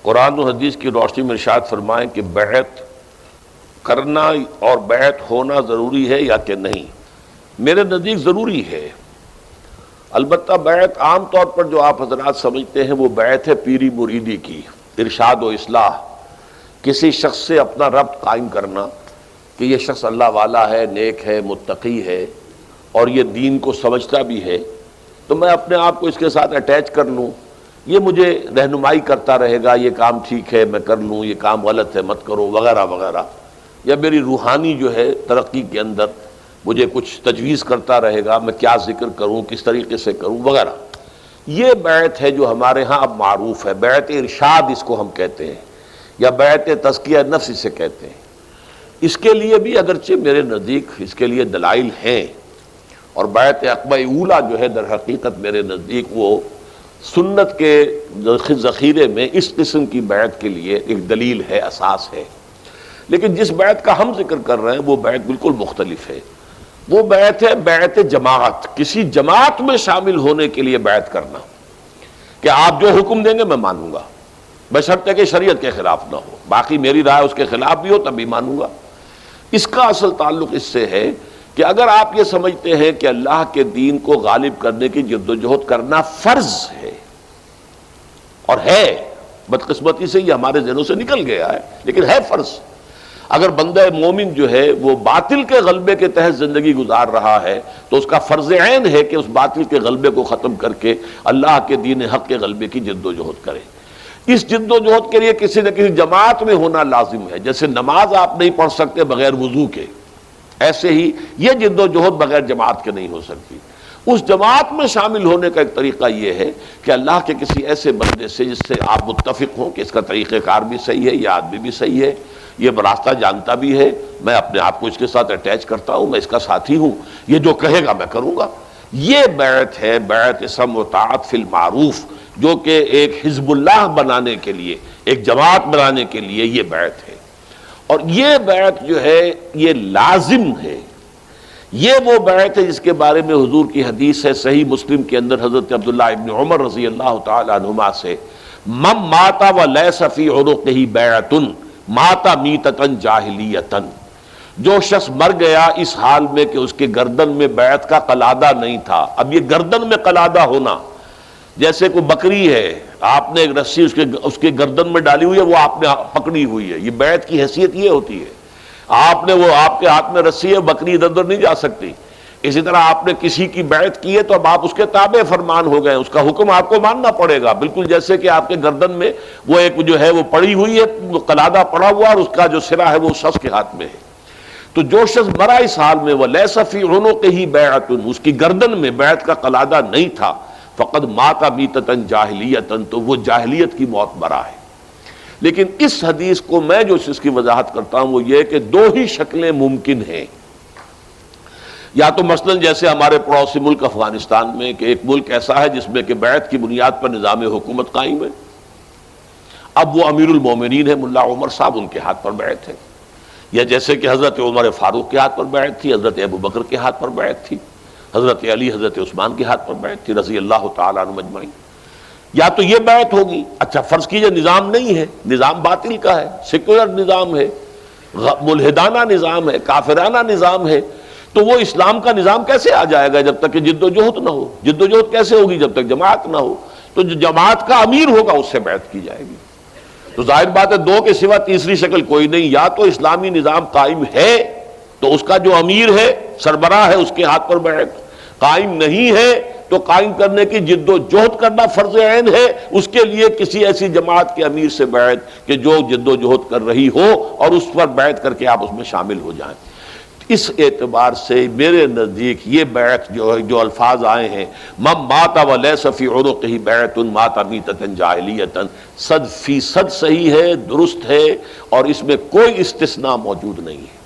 قرآن و حدیث کی روشنی میں ارشاد فرمائیں کہ بیعت کرنا اور بیعت ہونا ضروری ہے یا کہ نہیں؟ میرے نزدیک ضروری ہے، البتہ بیعت عام طور پر جو آپ حضرات سمجھتے ہیں وہ بیعت ہے پیری مریدی کی، ارشاد و اصلاح، کسی شخص سے اپنا ربط قائم کرنا کہ یہ شخص اللہ والا ہے، نیک ہے، متقی ہے اور یہ دین کو سمجھتا بھی ہے، تو میں اپنے آپ کو اس کے ساتھ اٹیچ کر لوں، یہ مجھے رہنمائی کرتا رہے گا، یہ کام ٹھیک ہے میں کر لوں، یہ کام غلط ہے مت کرو وغیرہ وغیرہ، یا میری روحانی جو ہے ترقی کے اندر مجھے کچھ تجویز کرتا رہے گا، میں کیا ذکر کروں، کس طریقے سے کروں وغیرہ۔ یہ بیعت ہے جو ہمارے ہاں اب معروف ہے، بیعت ارشاد اس کو ہم کہتے ہیں، یا بیعت تزکیہ نفس اسے کہتے ہیں۔ اس کے لیے بھی اگرچہ میرے نزدیک اس کے لیے دلائل ہیں، اور بیعت عقبہ اولیٰ جو ہے در حقیقت میرے نزدیک وہ سنت کے ذخیرے میں اس قسم کی بیعت کے لیے ایک دلیل ہے، اساس ہے۔ لیکن جس بیعت کا ہم ذکر کر رہے ہیں وہ بیعت بالکل مختلف ہے، وہ بیعت ہے بیعت جماعت، کسی جماعت میں شامل ہونے کے لیے بیعت کرنا کہ آپ جو حکم دیں گے میں مانوں گا، بشرطے کہ شریعت کے خلاف نہ ہو، باقی میری رائے اس کے خلاف بھی ہو تب بھی مانوں گا۔ اس کا اصل تعلق اس سے ہے کہ اگر آپ یہ سمجھتے ہیں کہ اللہ کے دین کو غالب کرنے کی جدوجہد کرنا فرض ہے، اور ہے، بدقسمتی سے یہ ہمارے ذہنوں سے نکل گیا ہے لیکن ہے فرض، اگر بندہ مومن جو ہے وہ باطل کے غلبے کے تحت زندگی گزار رہا ہے تو اس کا فرض عین ہے کہ اس باطل کے غلبے کو ختم کر کے اللہ کے دین حق کے غلبے کی جدوجہد کرے۔ اس جدوجہد کے لیے کسی نہ کسی جماعت میں ہونا لازم ہے، جیسے نماز آپ نہیں پڑھ سکتے بغیر وضو کے، ایسے ہی یہ جدوجہد بغیر جماعت کے نہیں ہو سکتی۔ اس جماعت میں شامل ہونے کا ایک طریقہ یہ ہے کہ اللہ کے کسی ایسے بندے سے جس سے آپ متفق ہوں کہ اس کا طریقہ کار بھی صحیح ہے، یہ آدمی بھی صحیح ہے، یہ راستہ جانتا بھی ہے، میں اپنے آپ کو اس کے ساتھ اٹیچ کرتا ہوں، میں اس کا ساتھی ہوں، یہ جو کہے گا میں کروں گا۔ یہ بیعت ہے، بیعت سمع و طاعت فی المعروف، جو کہ ایک حزب اللہ بنانے کے لیے، ایک جماعت بنانے کے لیے یہ بیعت ہے۔ اور یہ بیعت جو ہے یہ لازم ہے، یہ وہ بیعت ہے جس کے بارے میں حضور کی حدیث ہے صحیح مسلم کے اندر حضرت عبداللہ ابن عمر رضی اللہ تعالی عنہما سے، من مات ولیس فی عنقہ بیعۃ مات میتۃ جاہلیۃ، جو شخص مر گیا اس حال میں کہ اس کے گردن میں بیعت کا قلادہ نہیں تھا۔ اب یہ گردن میں قلادہ ہونا، جیسے کوئی بکری ہے، آپ نے ایک رسی اس کے گردن میں ڈالی ہوئی ہے، وہ آپ نے پکڑی ہوئی ہے، یہ بیعت کی حیثیت یہ ہوتی ہے۔ آپ نے وہ آپ کے ہاتھ میں رسی ہے، بکری ادھر ادھر نہیں جا سکتی۔ اسی طرح آپ نے کسی کی بیعت کی ہے تو اب آپ اس کے تابع فرمان ہو گئے، اس کا حکم آپ کو ماننا پڑے گا، بالکل جیسے کہ آپ کے گردن میں وہ ایک جو ہے وہ پڑی ہوئی ہے، قلادہ پڑا ہوا، اور اس کا جو سرا ہے وہ اس شخص کے ہاتھ میں ہے۔ تو جو شخص مرا اس حال میں ولیس فی عنقہ بیعۃ، اس کی گردن میں بیعت کا قلادہ نہیں تھا، فقد مات میتۃ جاہلیۃ، تو وہ جاہلیت کی موت مرا ہے۔ لیکن اس حدیث کو میں جو اس کی وضاحت کرتا ہوں وہ یہ کہ دو ہی شکلیں ممکن ہیں، یا تو مثلا جیسے ہمارے پڑوسی ملک افغانستان میں کہ ایک ملک ایسا ہے جس میں کہ بیعت کی بنیاد پر نظام حکومت قائم ہے، اب وہ امیر المومنین ہے ملا عمر صاحب، ان کے ہاتھ پر بیعت ہے، یا جیسے کہ حضرت عمر فاروق کے ہاتھ پر بیعت تھی، حضرت ابو بکر کے ہاتھ پر بیعت تھی، حضرت علی حضرت عثمان کے ہاتھ پر بیعت تھی رضی اللہ تعالیٰ عنہم اجمعین۔ یا تو یہ بیعت ہوگی، اچھا فرض کیجئے نظام نہیں ہے، نظام باطل کا ہے، سیکولر نظام ہے، ملحدانہ نظام ہے، کافرانہ نظام ہے، تو وہ اسلام کا نظام کیسے آ جائے گا جب تک کہ جدوجہد نہ ہو؟ جدوجہد کیسے ہوگی جب تک جماعت نہ ہو؟ تو جو جماعت کا امیر ہوگا اس سے بیعت کی جائے گی۔ تو ظاہر بات ہے دو کے سوا تیسری شکل کوئی نہیں، یا تو اسلامی نظام قائم ہے تو اس کا جو امیر ہے، سربراہ ہے، اس کے ہاتھ پر بیعت، قائم نہیں ہے تو قائم کرنے کی جد و جہد کرنا فرض عین ہے، اس کے لیے کسی ایسی جماعت کے امیر سے بیعت کہ جو جد و جہد کر رہی ہو، اور اس پر بیعت کر کے آپ اس میں شامل ہو جائیں۔ اس اعتبار سے میرے نزدیک یہ بیعت جو الفاظ آئے ہیں من مات ولیس فی عنقہ بیعۃ مات میتۃ جاہلیۃ، 100% صحیح ہے، درست ہے، اور اس میں کوئی استثناء موجود نہیں ہے۔